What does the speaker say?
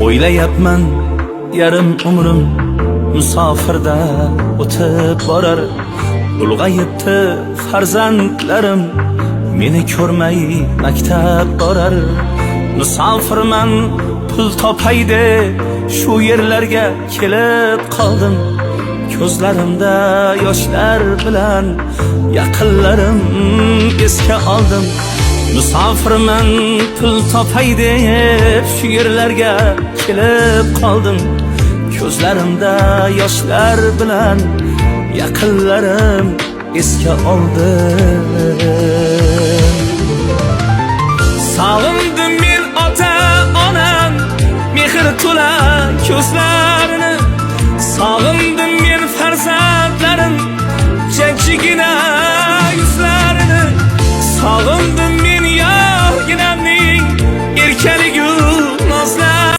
O'ylayapman yarim umrim musofirda o'tib borar. Ulg'ayibdi farzandlarim, meni ko'rmay maktab borar. Musofirman pul topay deb shu yerlarga kelib qoldim. Ko'zlarimda yoshlar bilan yaqinlarim esga oldim. Musofirman pul topay deb shu yerlarga kelib qoldim. Ko'zlarimda yoshlar bilan yaqinlarim esga oldim. Sog'indim men ota-onam mehr to'la ko'zlarini. Sog'indim men farzandlarim jajjigina yuzlarini. Sog'indim